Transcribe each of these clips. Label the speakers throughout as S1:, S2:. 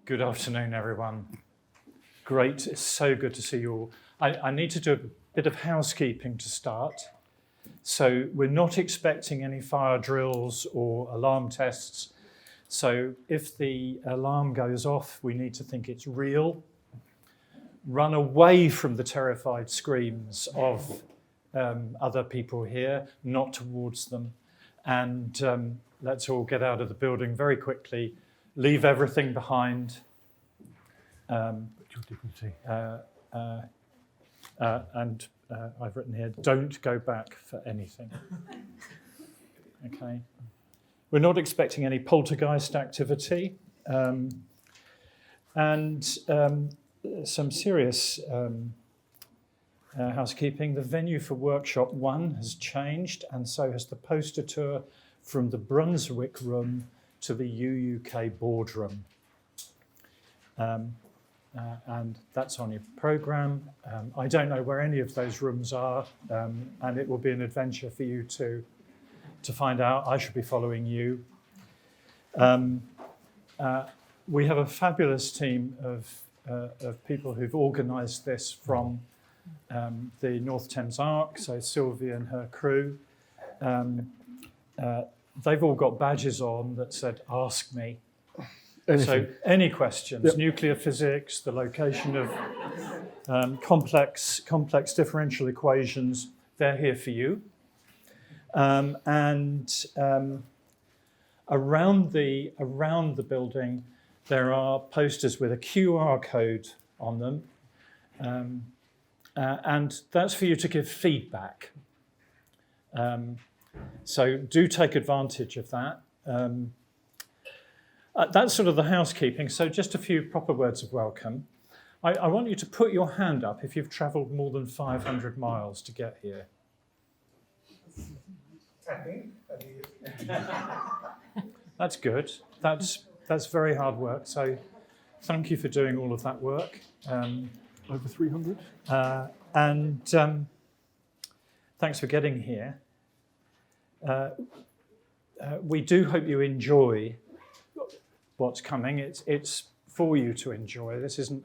S1: Good afternoon, everyone. Great, it's so good to see you all. I need to do a bit of housekeeping to start. So we're not expecting any fire drills or alarm tests. So if the alarm goes off, we need to think it's real. Run away from the terrified screams of other people here, not towards them. And let's all get out of the building very quickly. Leave everything behind. And I've written here, don't go back for anything. Okay. We're not expecting any poltergeist activity. And some serious housekeeping. The venue for workshop 1 has changed, and so has the poster tour from the Brunswick room to the UUK boardroom. And that's on your programme. I don't know where any of those rooms are, and it will be an adventure for you to find out. I should be following you. We have a fabulous team of people who've organised this from the North Thames Arc, so Sylvia and her crew. They've all got badges on that said, ask me. Anything. So any questions, yep. Nuclear physics, the location of complex differential equations, they're here for you. And around the building, there are posters with a QR code on them. And that's for you to give feedback. So do take advantage of that. That's sort of the housekeeping. So just a few proper words of welcome. I want you to put your hand up if you've travelled more than 500 miles to get here. That's good. That's very hard work. So thank you for doing all of that work.
S2: Over 300.
S1: And thanks for getting here. We do hope you enjoy what's coming. It's for you to enjoy. This isn't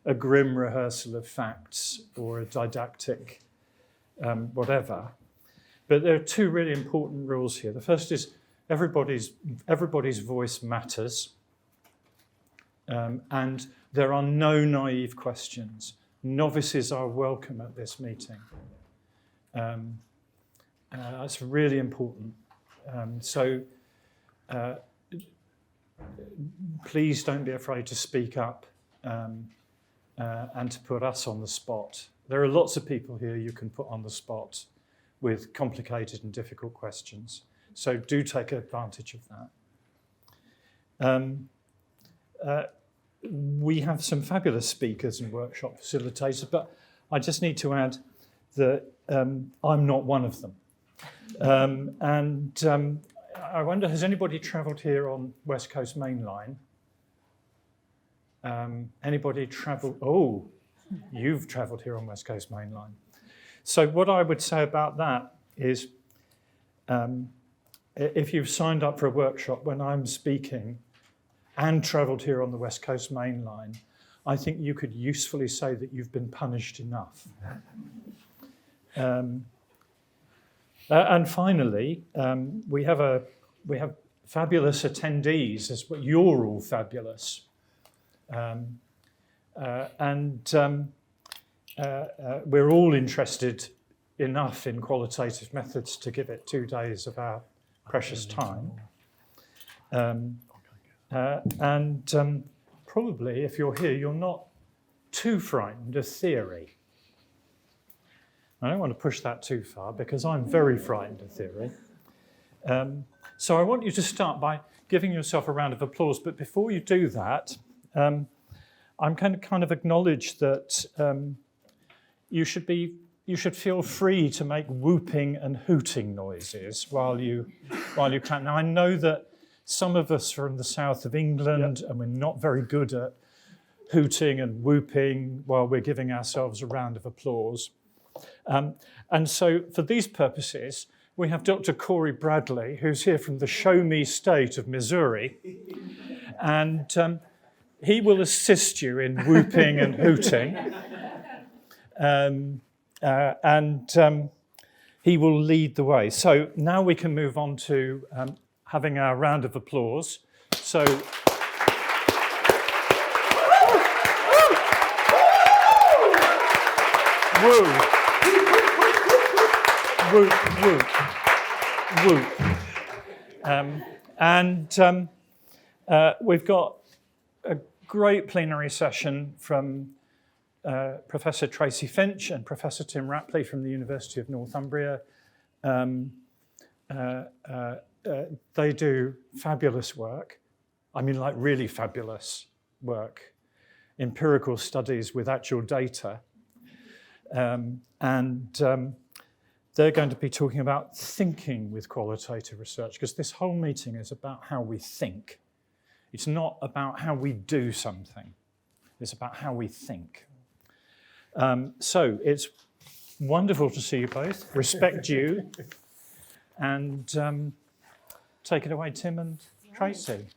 S1: a grim rehearsal of facts or a didactic whatever. But there are two really important rules here. The first is everybody's voice matters. And there are no naive questions. Novices are welcome at this meeting. That's really important. So please don't be afraid to speak up and to put us on the spot. There are lots of people here you can put on the spot with complicated and difficult questions. So do take advantage of that. We have some fabulous speakers and workshop facilitators, but I just need to add that I'm not one of them. I wonder, has anybody travelled here on West Coast Main Line? Anybody travelled? Oh, you've travelled here on West Coast Main Line. So what I would say about that is if you've signed up for a workshop when I'm speaking and travelled here on the West Coast Main Line, I think you could usefully say that you've been punished enough. And finally, we have fabulous attendees. You're all fabulous, we're all interested enough in qualitative methods to give it 2 days of our precious time. Probably, if you're here, you're not too frightened of theory. I don't want to push that too far because I'm very frightened of theory. So I want you to start by giving yourself a round of applause. But before you do that, I'm going to kind of acknowledge that you should feel free to make whooping and hooting noises while you clap. Now I know that some of us are from the south of England, and we're not very good at hooting and whooping while we're giving ourselves a round of applause. And so for these purposes, we have Dr. Corey Bradley, who's here from the Show Me State of Missouri. And he will assist you in whooping and hooting. And he will lead the way. So now we can move on to having our round of applause. So, woo, whoop, whoop, whoop. We've got a great plenary session from Professor Tracy Finch and Professor Tim Rapley from the University of Northumbria. They do fabulous work. I mean, like really fabulous work. Empirical studies with actual data. They're going to be talking about thinking with qualitative research, because this whole meeting is about how we think. It's not about how we do something. It's about how we think. So it's wonderful to see you both. Respect you. And take it away, Tim and Tracy.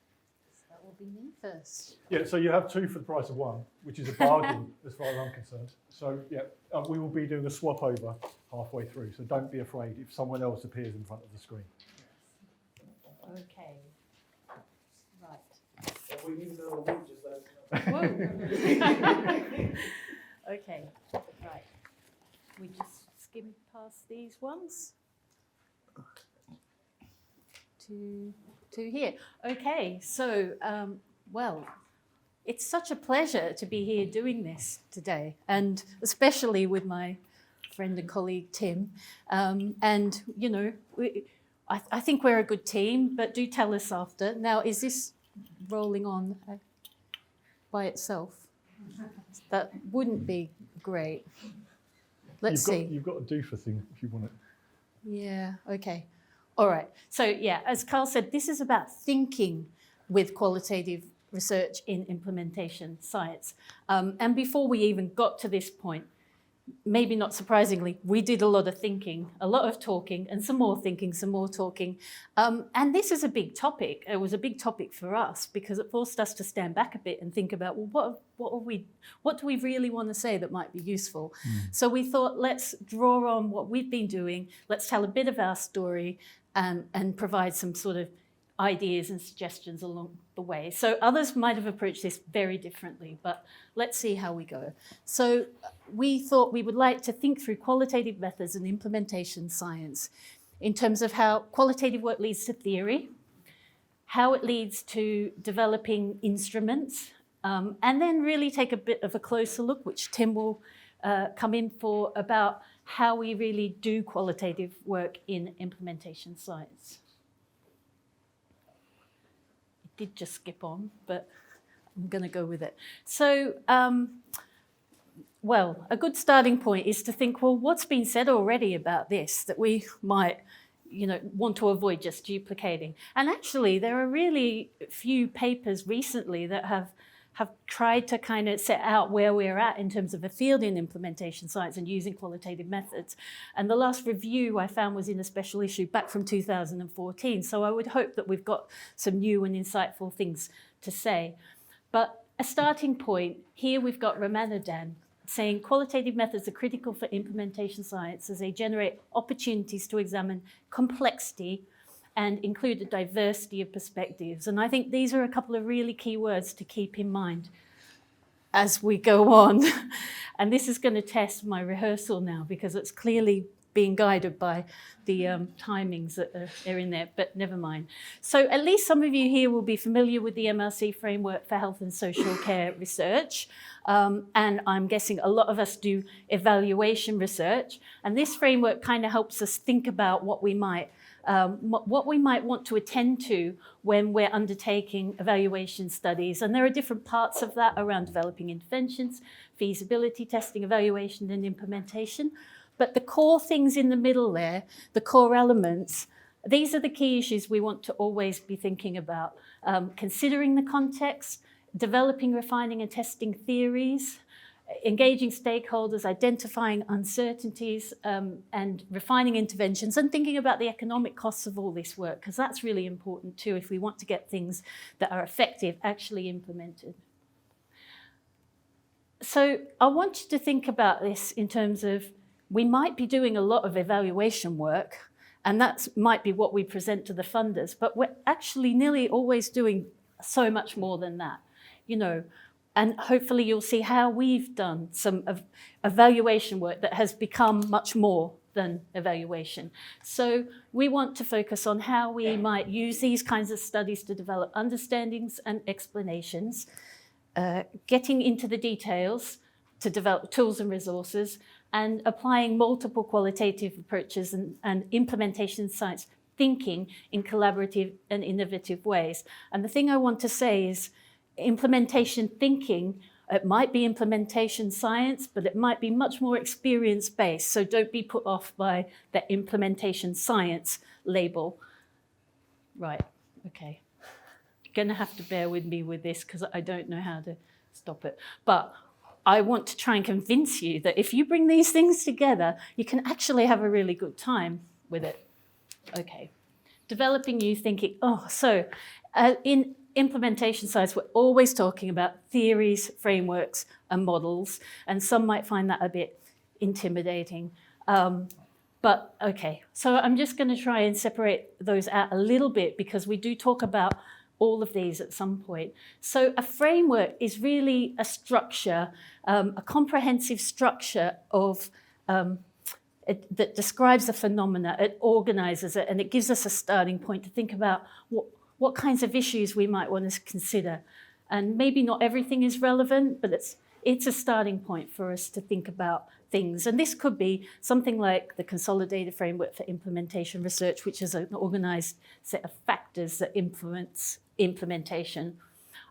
S3: That will be me first.
S2: Yeah, so you have 2 for the price of 1, which is a bargain as far as I'm concerned. So yeah, we will be doing a swap over halfway through, so don't be afraid if someone else appears in front of the screen.
S3: Okay. Right.
S4: We need to know what just
S3: Whoa. Okay. Right. We just skim past these ones. To here. Okay. So, well, it's such a pleasure to be here doing this today, and especially with my friend and colleague Tim. And you know, I think we're a good team, but do tell us after. Now, is this rolling on by itself? That wouldn't be great. Let's see.
S2: You've got a doofer thing if you want it.
S3: Yeah, okay. All right. So yeah, as Carl said, this is about thinking with qualitative research in implementation science. And before we even got to this point, maybe not surprisingly, we did a lot of thinking, a lot of talking, and some more thinking, some more talking. And this is a big topic. It was a big topic for us because it forced us to stand back a bit and think about, well, what do we really want to say that might be useful? So we thought, let's draw on what we've been doing. Let's tell a bit of our story and provide some sort of ideas and suggestions along the way. So others might have approached this very differently, but let's see how we go. So we thought we would like to think through qualitative methods and implementation science in terms of how qualitative work leads to theory, how it leads to developing instruments, and then really take a bit of a closer look, which Tim will come in for, about how we really do qualitative work in implementation science. Did just skip on, but I'm going to go with it. So, well, a good starting point is to think, well, what's been said already about this that we might, want to avoid just duplicating? And actually, there are really few papers recently that have tried to kind of set out where we're at in terms of a field in implementation science and using qualitative methods. And the last review I found was in a special issue back from 2014. So I would hope that we've got some new and insightful things to say. But a starting point, here we've got Ramanathan saying qualitative methods are critical for implementation science as they generate opportunities to examine complexity and include a diversity of perspectives. And I think these are a couple of really key words to keep in mind as we go on. And this is going to test my rehearsal now because it's clearly being guided by the timings that are in there, but never mind. So at least some of you here will be familiar with the MRC framework for health and social care research. And I'm guessing a lot of us do evaluation research. And this framework kind of helps us think about what we might want to attend to when we're undertaking evaluation studies. And there are different parts of that around developing interventions, feasibility testing, evaluation, and implementation. But the core things in the middle there, the core elements, these are the key issues we want to always be thinking about. Considering the context, developing, refining, and testing theories, engaging stakeholders, identifying uncertainties, and refining interventions, and thinking about the economic costs of all this work, because that's really important too if we want to get things that are effective actually implemented. So I want you to think about this in terms of we might be doing a lot of evaluation work, and that might be what we present to the funders, but we're actually nearly always doing so much more than that, you know. And hopefully you'll see how we've done some evaluation work that has become much more than evaluation. So we want to focus on how we might use these kinds of studies to develop understandings and explanations, getting into the details to develop tools and resources, and applying multiple qualitative approaches and implementation science thinking in collaborative and innovative ways. And the thing I want to say is implementation thinking, it might be implementation science, but it might be much more experience-based. So don't be put off by the implementation science label. Right, okay. You're gonna have to bear with me with this because I don't know how to stop it. But I want to try and convince you that if you bring these things together, you can actually have a really good time with it. Okay, developing new thinking. In implementation science, we're always talking about theories, frameworks, and models, and some might find that a bit intimidating. But okay, so I'm just going to try and separate those out a little bit because we do talk about all of these at some point. So a framework is really a structure, a comprehensive structure of that describes a phenomena, it organizes it, and it gives us a starting point to think about what kinds of issues we might want to consider. And maybe not everything is relevant, but it's a starting point for us to think about things. And this could be something like the Consolidated Framework for Implementation Research, which is an organized set of factors that influence implementation.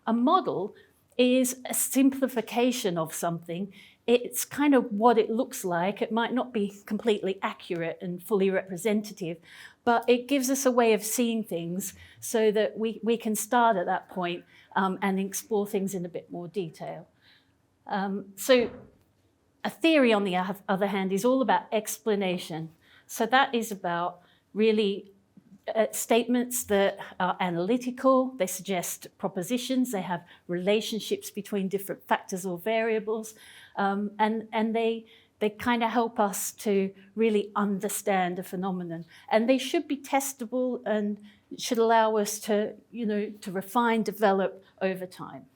S3: A model is a simplification of something. It's kind of what it looks like. It might not be completely accurate and fully representative, but it gives us a way of seeing things so that we can start at that point and explore things in a bit more detail. So a theory, on the other hand, is all about explanation. So that is about really statements that are analytical, they suggest propositions, they have relationships between different factors or variables, and they kind of help us to really understand a phenomenon. And they should be testable and should allow us to, to refine, develop over time.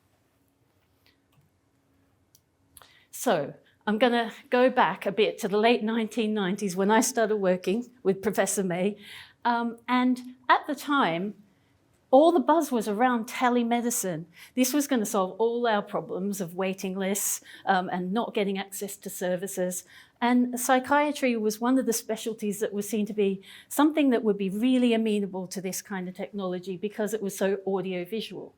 S3: So I'm going to go back a bit to the late 1990s when I started working with Professor May. And at the time, all the buzz was around telemedicine. This was going to solve all our problems of waiting lists and not getting access to services. And psychiatry was one of the specialties that was seen to be something that would be really amenable to this kind of technology because it was so audiovisual.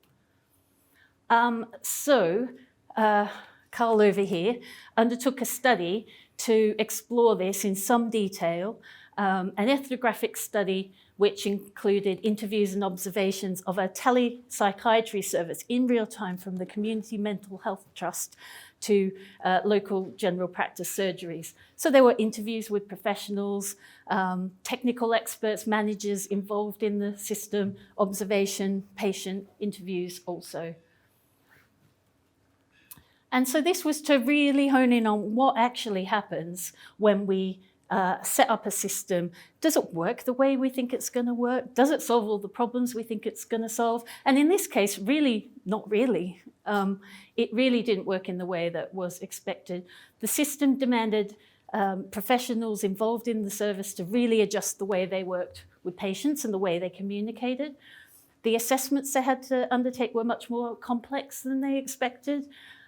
S3: Carl over here undertook a study to explore this in some detail, an ethnographic study which included interviews and observations of a telepsychiatry service in real time from the Community Mental Health Trust to local general practice surgeries. So there were interviews with professionals, technical experts, managers involved in the system, observation, patient interviews also. And so this was to really hone in on what actually happens when we set up a system. Does it work the way we think it's going to work? Does it solve all the problems we think it's going to solve? And in this case, really, not really. It really didn't work in the way that was expected. The system demanded professionals involved in the service to really adjust the way they worked with patients and the way they communicated. The assessments they had to undertake were much more complex than they expected.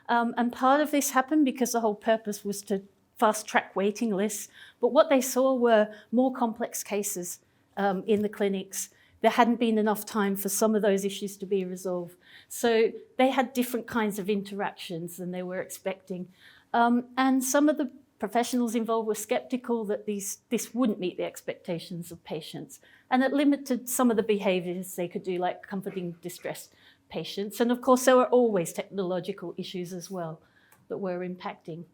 S3: And part of this happened because the whole purpose was to fast-track waiting lists. But what they saw were more complex cases in the clinics. There hadn't been enough time for some of those issues to be resolved. So they had different kinds of interactions than they were expecting. And some of the professionals involved were skeptical that this wouldn't meet the expectations of patients. And it limited some of the behaviors they could do, like comforting distressed patients. And of course, there were always technological issues as well that were impacting.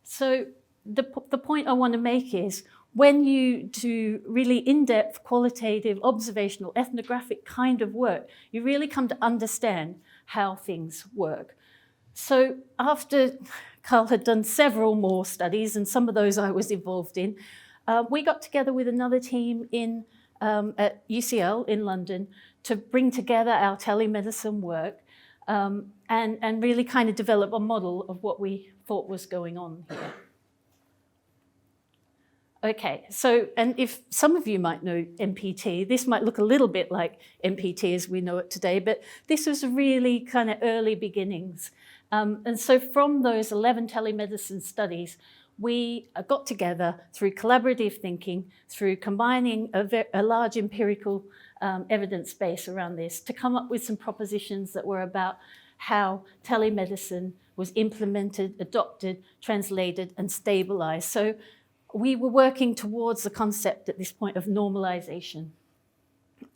S3: So the point I want to make is when you do really in-depth, qualitative, observational, ethnographic kind of work, you really come to understand how things work. So after Carl had done several more studies, and some of those I was involved in, we got together with another team at UCL in London to bring together our telemedicine work and really kind of develop a model of what we thought was going on here. Okay, so, and if some of you might know MPT, this might look a little bit like MPT as we know it today, but this was really kind of early beginnings. And so from those 11 telemedicine studies, we got together through collaborative thinking, through combining a large empirical evidence base around this to come up with some propositions that were about how telemedicine was implemented, adopted, translated, and stabilized. So we were working towards the concept at this point of normalization.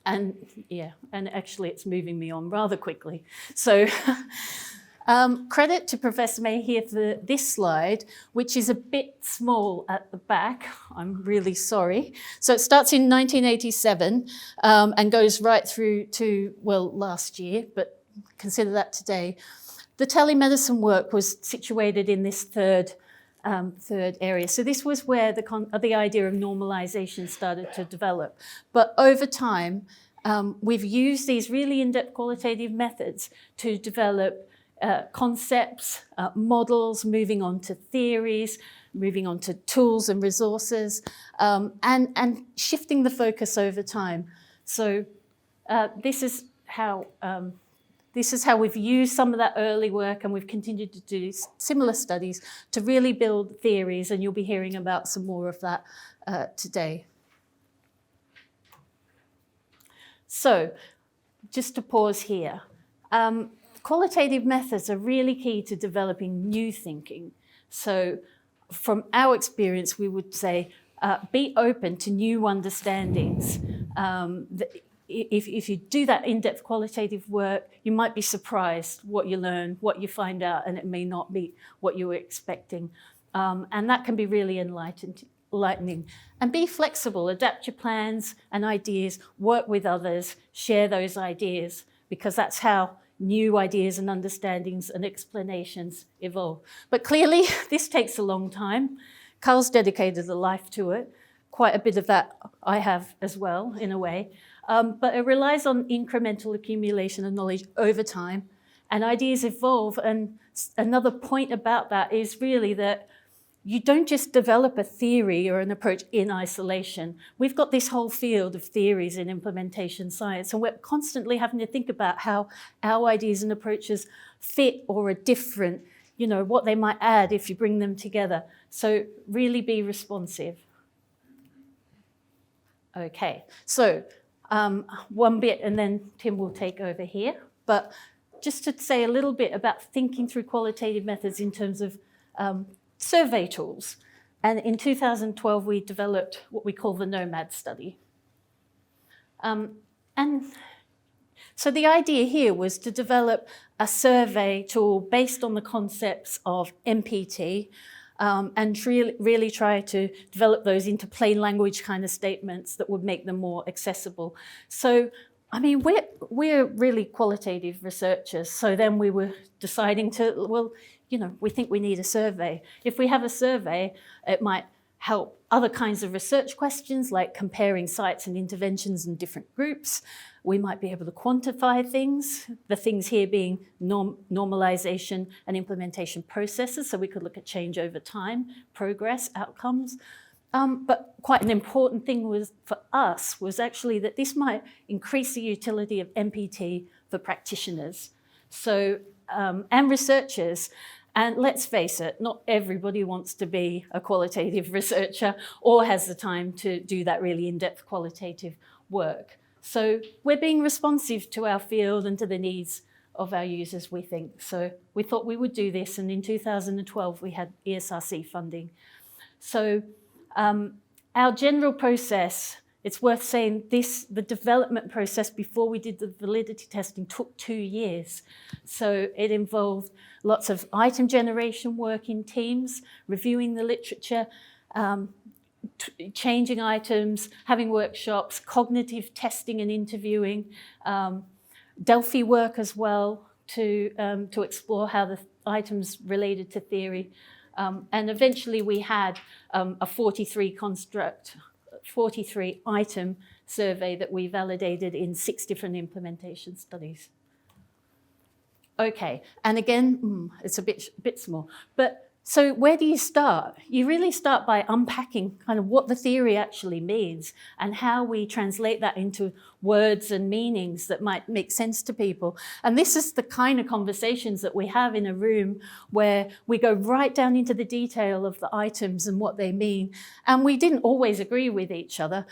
S3: And yeah, and actually it's moving me on rather quickly. So credit to Professor May here for this slide, which is a bit small at the back. I'm really sorry. So it starts in 1987 and goes right through to, well, last year, but consider that today. The telemedicine work was situated in this third area. So this was where the idea of normalization started to develop. But over time, we've used these really in-depth qualitative methods to develop concepts, models, moving on to theories, moving on to tools and resources, and shifting the focus over time. So this is how we've used some of that early work, and we've continued to do similar studies to really build theories, and you'll be hearing about some more of that today. So just to pause here, qualitative methods are really key to developing new thinking. So from our experience, we would say, be open to new understandings. If you do that in-depth qualitative work, you might be surprised what you learn, what you find out, and it may not be what you were expecting. And that can be really enlightening. And be flexible, adapt your plans and ideas, work with others, share those ideas, because that's how new ideas and understandings and explanations evolve. But clearly, this takes a long time. Carl's dedicated a life to it. Quite a bit of that I have as well, in a way. But it relies on incremental accumulation of knowledge over time, and ideas evolve. And another point about that is really that you don't just develop a theory or an approach in isolation. We've got this whole field of theories in implementation science, and we're constantly having to think about how our ideas and approaches fit or are different, you know, what they might add if you bring them together. So really be responsive. Okay, so one bit, and then Tim will take over here. But just to say a little bit about thinking through qualitative methods in terms of survey tools. And in 2012, we developed what we call the NOMAD study. And so the idea here was to develop a survey tool based on the concepts of MPT, and really try to develop those into plain language kind of statements that would make them more accessible. So, I mean, we're really qualitative researchers. So then we were deciding to, well, you know, we think we need a survey. If we have a survey, it might help other kinds of research questions like comparing sites and interventions in different groups. We might be able to quantify things, the things here being normalization and implementation processes, so we could look at change over time, progress, outcomes. But quite an important thing for us was actually that this might increase the utility of MPT for practitioners and researchers. And let's face it, not everybody wants to be a qualitative researcher or has the time to do that really in-depth qualitative work. So we're being responsive to our field and to the needs of our users, we think. So we thought we would do this, and in 2012 we had ESRC funding. So our general process, it's worth saying the development process before we did the validity testing took 2 years. So it involved lots of item generation work in teams, reviewing the literature, changing items, having workshops, cognitive testing and interviewing, Delphi work as well to explore how the items related to theory. And eventually we had a 43 item survey that we validated in 6 different implementation studies. Okay, and again, it's a bit small, but so where do you start? You really start by unpacking kind of what the theory actually means and how we translate that into words and meanings that might make sense to people. And this is the kind of conversations that we have in a room where we go right down into the detail of the items and what they mean. And we didn't always agree with each other.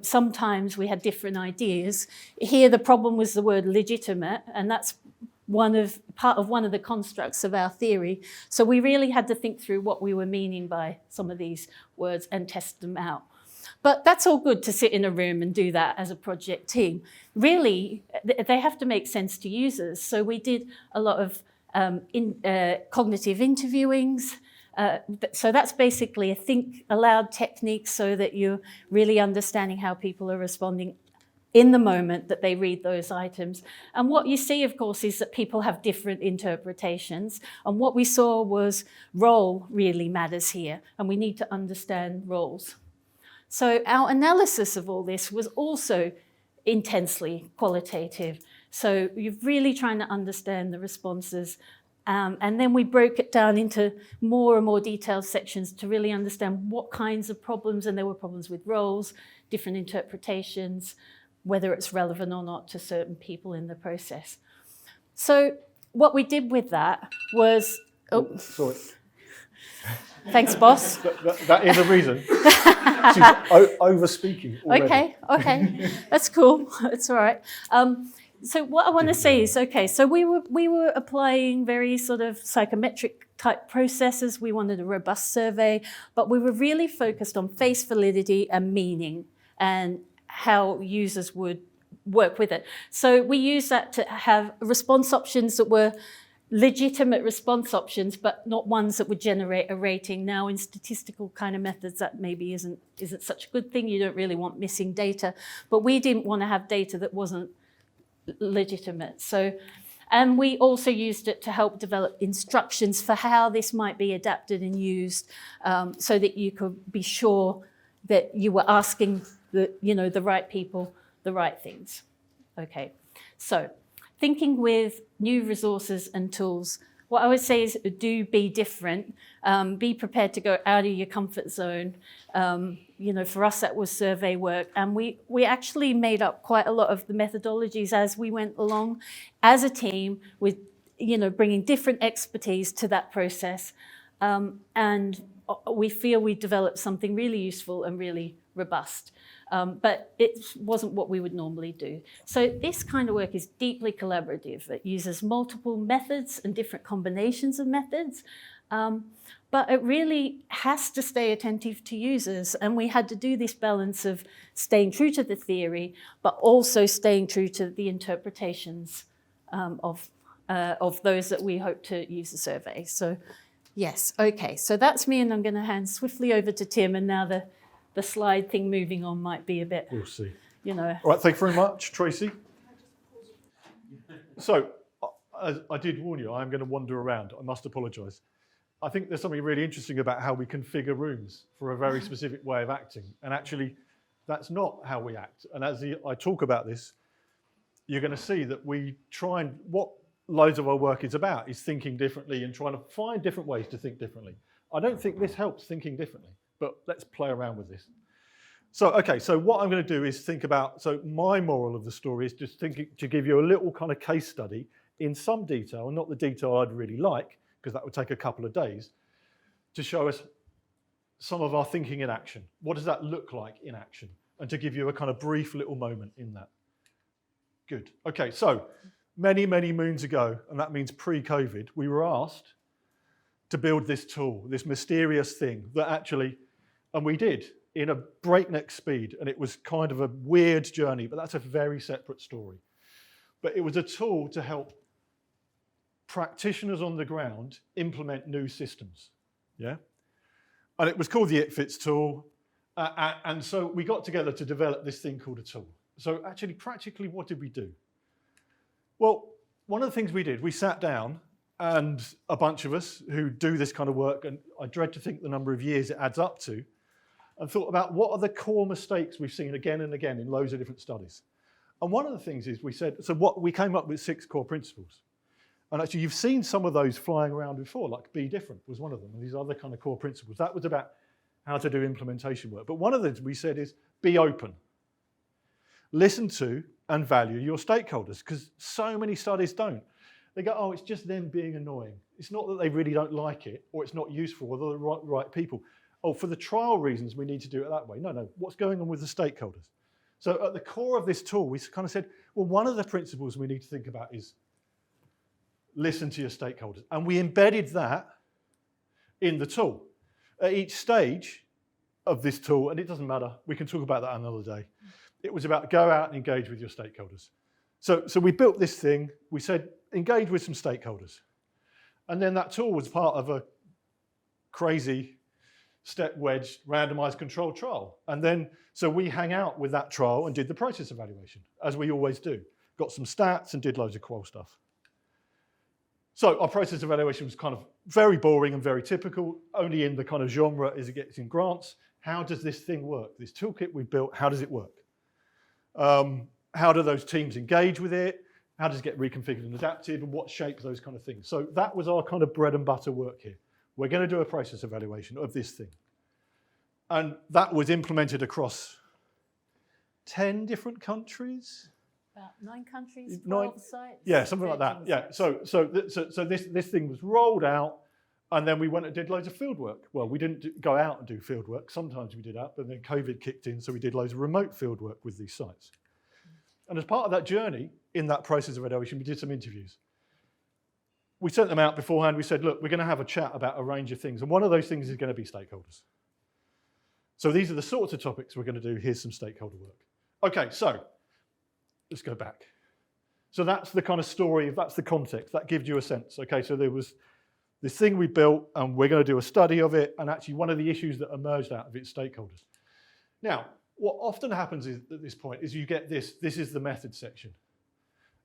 S3: Sometimes we had different ideas. Here the problem was the word legitimate, and that's part of one of the constructs of our theory. So we really had to think through what we were meaning by some of these words and test them out. But that's all good to sit in a room and do that as a project team. Really, they have to make sense to users. So we did a lot of cognitive interviewings. So that's basically a think aloud technique so that you're really understanding how people are responding in the moment that they read those items. And what you see, of course, is that people have different interpretations. And what we saw was role really matters here, and we need to understand roles. So our analysis of all this was also intensely qualitative. So you're really trying to understand the responses. And then we broke it down into more and more detailed sections to really understand what kinds of problems, and there were problems with roles, different interpretations, whether it's relevant or not to certain people in the process. So what we did with that was... Oh,
S2: sorry.
S3: Thanks, boss.
S2: That is a reason. She's over-speaking already.
S3: Okay, that's cool. It's all right. So what I want to say is, okay, so we were applying very sort of psychometric type processes. We wanted a robust survey, but we were really focused on face validity and meaning and how users would work with it. So we used that to have response options that were legitimate response options, but not ones that would generate a rating. Now, in statistical kind of methods, that maybe isn't such a good thing. You don't really want missing data, but we didn't want to have data that wasn't legitimate. So, and we also used it to help develop instructions for how this might be adapted and used, so that you could be sure that you were asking the right people the right things. Okay, so thinking with new resources and tools, what I would say is do be different. Be prepared to go out of your comfort zone. For us, that was survey work. And we actually made up quite a lot of the methodologies as we went along as a team with, bringing different expertise to that process. And we feel we developed something really useful and really robust. But it wasn't what we would normally do. So this kind of work is deeply collaborative. It uses multiple methods and different combinations of methods. But it really has to stay attentive to users. And we had to do this balance of staying true to the theory, but also staying true to the interpretations of those that we hope to use the survey. So yes, okay. So that's me, and I'm going to hand swiftly over to Tim, and now the slide thing moving on might be a bit,
S2: We'll see.
S3: All
S2: right, thank you very much, Tracy. So, as I did warn you, I'm going to wander around. I must apologise. I think there's something really interesting about how we configure rooms for a very specific way of acting. And actually, that's not how we act. And as I talk about this, you're going to see that we try and, what loads of our work is about is thinking differently and trying to find different ways to think differently. I don't think this helps thinking differently, but let's play around with this. So, okay, so what I'm going to do is think about, so my moral of the story is just thinking to give you a little kind of case study in some detail, not the detail I'd really like, because that would take a couple of days, to show us some of our thinking in action. What does that look like in action? And to give you a kind of brief little moment in that. Good. Okay, so many, many moons ago, and that means pre-COVID, we were asked to build this tool, this mysterious thing that actually, and we did, in a breakneck speed, and it was kind of a weird journey, but that's a very separate story. But it was a tool to help practitioners on the ground implement new systems, yeah? And it was called the ItFits tool, and so we got together to develop this thing called a tool. So actually, practically, what did we do? Well, one of the things we did, we sat down and a bunch of us who do this kind of work, and I dread to think the number of years it adds up to, and thought about what are the core mistakes we've seen again and again in loads of different studies. And one of the things is we said, so what we came up with 6 core principles. And actually you've seen some of those flying around before, like be different was one of them, and these other kind of core principles. That was about how to do implementation work. But one of the things we said is be open. Listen to and value your stakeholders, because so many studies don't. They go, oh, it's just them being annoying. It's not that they really don't like it, or it's not useful, or they're the right people. Oh, for the trial reasons, we need to do it that way. No, what's going on with the stakeholders? So at the core of this tool, we kind of said, well, one of the principles we need to think about is listen to your stakeholders. And we embedded that in the tool. At each stage of this tool, and it doesn't matter, we can talk about that another day, it was about go out and engage with your stakeholders. So we built this thing, we said engage with some stakeholders. And then that tool was part of a crazy step wedge randomized controlled trial. And then, so we hang out with that trial and did the process evaluation, as we always do. Got some stats and did loads of qual stuff. So our process evaluation was kind of very boring and very typical, only in the kind of genre as it gets in grants. How does this thing work? This toolkit we built, how does it work? How do those teams engage with it? How does it get reconfigured and adapted, and what shapes those kind of things? So that was our kind of bread and butter work here. We're going to do a process evaluation of this thing. And that was implemented across 10 different countries.
S3: About 9 countries, 12 sites.
S2: Yeah, something like that. Yeah. So this thing was rolled out, and then we went and did loads of field work. Well, we didn't go out and do field work. Sometimes we did that, but then COVID kicked in, so we did loads of remote field work with these sites. And as part of that journey, in that process of evaluation, we did some interviews. We sent them out beforehand. We said, look, we're going to have a chat about a range of things, and one of those things is going to be stakeholders. So these are the sorts of topics we're going to do. Here's some stakeholder work. Okay, so let's go back. So that's the kind of story, that's the context, that gives you a sense. Okay, so there was this thing we built, and we're going to do a study of it, and actually one of the issues that emerged out of it is stakeholders. Now, what often happens is, at this point is you get this is the method section.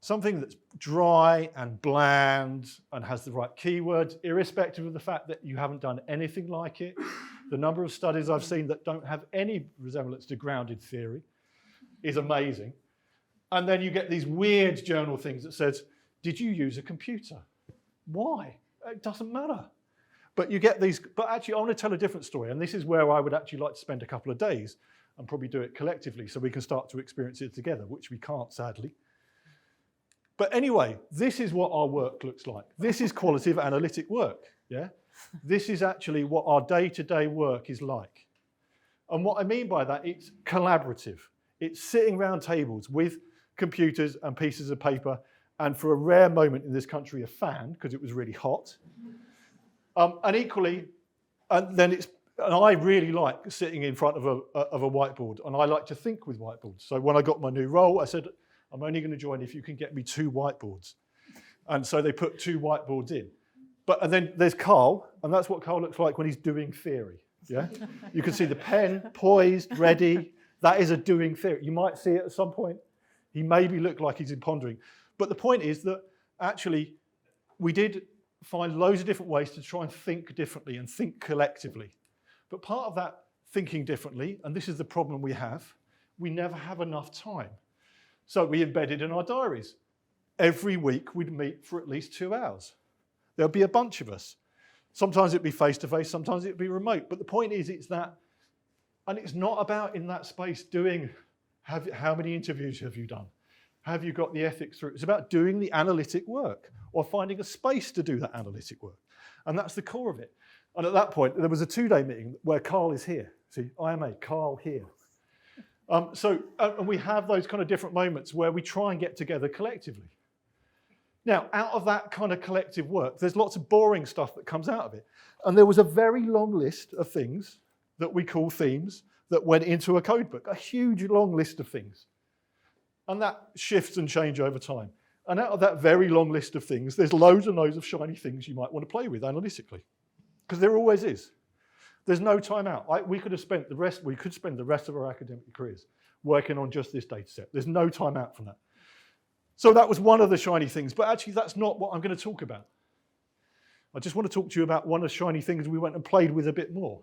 S2: Something that's dry and bland and has the right keywords, irrespective of the fact that you haven't done anything like it. The number of studies I've seen that don't have any resemblance to grounded theory is amazing. And then you get these weird journal things that says, did you use a computer? Why? It doesn't matter. But you get these, but actually I want to tell a different story, and this is where I would actually like to spend a couple of days and probably do it collectively so we can start to experience it together, which we can't, sadly. But anyway, this is what our work looks like. This is qualitative analytic work, yeah? This is actually what our day-to-day work is like. And what I mean by that, it's collaborative. It's sitting around tables with computers and pieces of paper, and for a rare moment in this country, a fan, because it was really hot. And equally, and I really like sitting in front of a whiteboard, and I like to think with whiteboards. So when I got my new role, I said, I'm only going to join if you can get me 2 whiteboards. And so they put 2 whiteboards in. And then there's Carl, and that's what Carl looks like when he's doing theory. Yeah, you can see the pen poised, ready. That is a doing theory. You might see it at some point. He maybe look like he's in pondering. But the point is that actually we did find loads of different ways to try and think differently and think collectively. But part of that thinking differently, and this is the problem we never have enough time. So we embedded in our diaries. Every week we'd meet for at least 2 hours. There'll be a bunch of us. Sometimes it'd be face-to-face, sometimes it'd be remote. But the point is, it's that, and it's not about in that space doing, how many interviews have you done? Have you got the ethics through? It's about doing the analytic work or finding a space to do that analytic work. And that's the core of it. And at that point, there was a 2-day meeting where Carl is here. See, IMA, Carl here. And we have those kind of different moments where we try and get together collectively. Now, out of that kind of collective work, there's lots of boring stuff that comes out of it. And there was a very long list of things that we call themes that went into a code book, a huge long list of things. And that shifts and changes over time. And out of that very long list of things, there's loads and loads of shiny things you might want to play with analytically, because there always is. There's no time out. We could spend the rest of our academic careers working on just this data set. There's no time out from that. So that was one of the shiny things, but actually that's not what I'm going to talk about. I just want to talk to you about one of the shiny things we went and played with a bit more.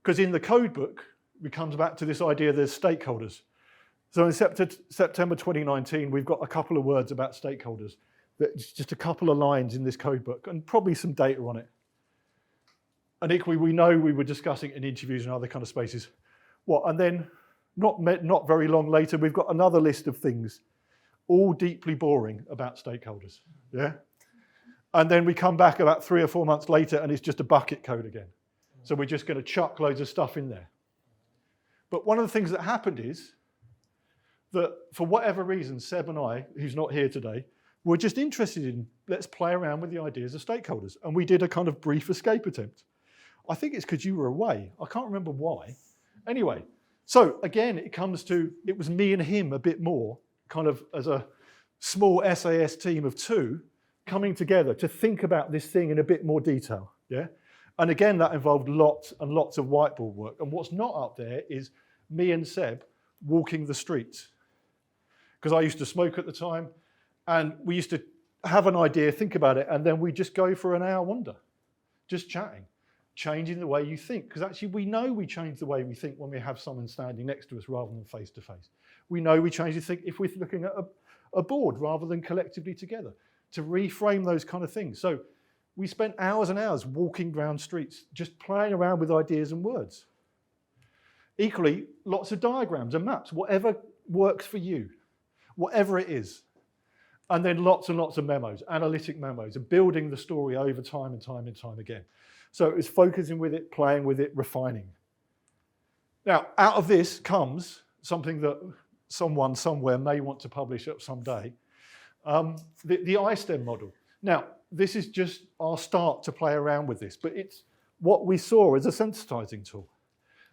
S2: Because in the code book, we come back to this idea there's stakeholders. So in September 2019, we've got a couple of words about stakeholders. It's just a couple of lines in this code book and probably some data on it. And equally, we know we were discussing in interviews and other kind of spaces. And then not very long later, we've got another list of things, all deeply boring about stakeholders. Yeah. And then we come back about 3 or 4 months later and it's just a bucket code again. So we're just going to chuck loads of stuff in there. But one of the things that happened is that for whatever reason, Seb and I, who's not here today, were just interested in, let's play around with the ideas of stakeholders. And we did a kind of brief escape attempt. I think it's because you were away. I can't remember why. Anyway, so again, it was me and him a bit more, kind of as a small SAS team of 2, coming together to think about this thing in a bit more detail. Yeah. And again, that involved lots and lots of whiteboard work. And what's not up there is me and Seb walking the streets. Because I used to smoke at the time, and we used to have an idea, think about it, and then we just go for an hour wander, just chatting, changing the way you think. Because actually, we know we change the way we think when we have someone standing next to us rather than face to face. We know we change the think if we're looking at a board rather than collectively together, to reframe those kind of things. So we spent hours and hours walking around streets, just playing around with ideas and words. Equally, lots of diagrams and maps, whatever works for you, whatever it is. And then lots and lots of memos, analytic memos, and building the story over time and time and time again. So it's focusing with it, playing with it, refining. Now, out of this comes something that someone somewhere may want to publish up someday, the iSTEM model. Now, this is just our start to play around with this, but it's what we saw as a sensitizing tool.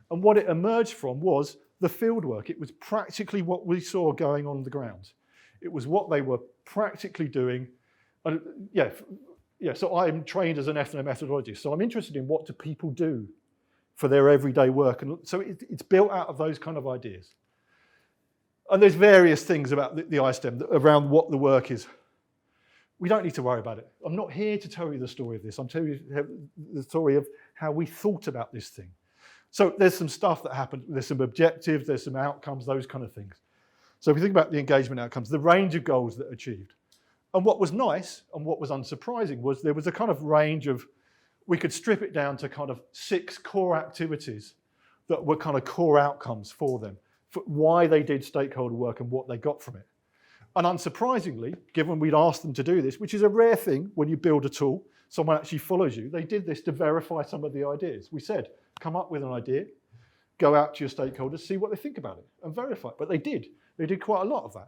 S2: And what it emerged from was the field work. It was practically what we saw going on the ground. It was what they were practically doing. So I'm trained as an ethnomethodologist, so I'm interested in what do people do for their everyday work. And so it's built out of those kind of ideas. And there's various things about the iSTEM around what the work is. We don't need to worry about it. I'm not here to tell you the story of this. I'm telling you the story of how we thought about this thing. So there's some stuff that happened. There's some objectives, there's some outcomes, those kind of things. So if you think about the engagement outcomes, the range of goals that are achieved. And what was nice and what was unsurprising was there was a kind of range of, we could strip it down to kind of 6 core activities that were kind of core outcomes for them, for why they did stakeholder work and what they got from it. And unsurprisingly, given we'd asked them to do this, which is a rare thing when you build a tool, someone actually follows you, they did this to verify some of the ideas. We said, come up with an idea, go out to your stakeholders, see what they think about it, and verify it. But they did. They did quite a lot of that.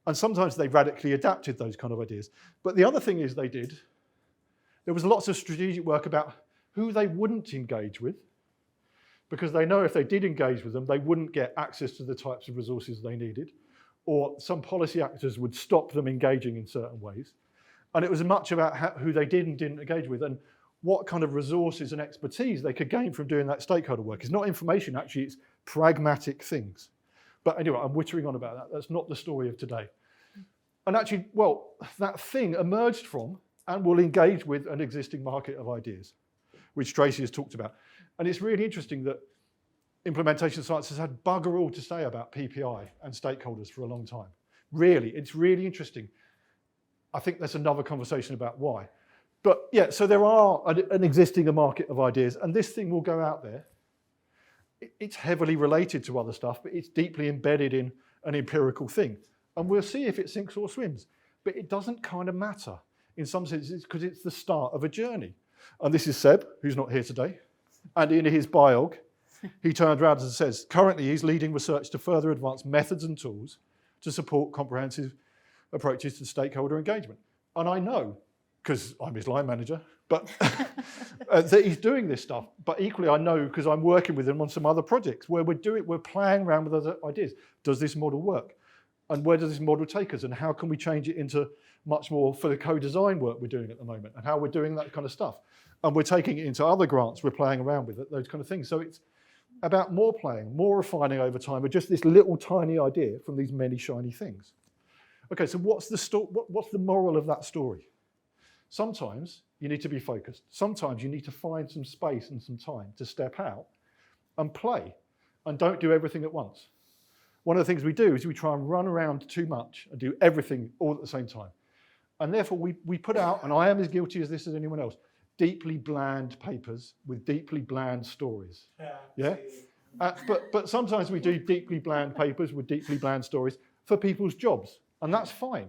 S2: And sometimes they radically adapted those kind of ideas. But the other thing is there was lots of strategic work about who they wouldn't engage with, because they know if they did engage with them, they wouldn't get access to the types of resources they needed, or some policy actors would stop them engaging in certain ways. And it was much about who they did and didn't engage with, and what kind of resources and expertise they could gain from doing that stakeholder work. It's not information, actually, it's pragmatic things. But anyway, I'm wittering on about that. That's not the story of today. And actually, well, that thing emerged from and will engage with an existing market of ideas, which Tracy has talked about. And it's really interesting that implementation science has had bugger all to say about PPI and stakeholders for a long time. Really, it's really interesting. I think there's another conversation about why. But yeah, so there are an existing market of ideas, and this thing will go out there. It's heavily related to other stuff, but it's deeply embedded in an empirical thing. And we'll see if it sinks or swims. But it doesn't kind of matter in some senses because it's the start of a journey. And this is Seb, who's not here today. And in his biog, he turns around and says, currently he's leading research to further advance methods and tools to support comprehensive approaches to stakeholder engagement. And I know, because I'm his line manager, but that he's doing this stuff. But equally, I know because I'm working with him on some other projects where we're playing around with other ideas. Does this model work? And where does this model take us? And how can we change it into much more for the co-design work we're doing at the moment and how we're doing that kind of stuff? And we're taking it into other grants we're playing around with it, those kind of things. So it's about more playing, more refining over time with just this little tiny idea from these many shiny things. Okay, so what's the moral of that story? Sometimes you need to be focused. Sometimes you need to find some space and some time to step out and play, and don't do everything at once. One of the things we do is we try and run around too much and do everything all at the same time. And therefore we put out, and I am as guilty as this as anyone else, deeply bland papers with deeply bland stories. Yeah? But sometimes we do deeply bland papers with deeply bland stories for people's jobs, and that's fine,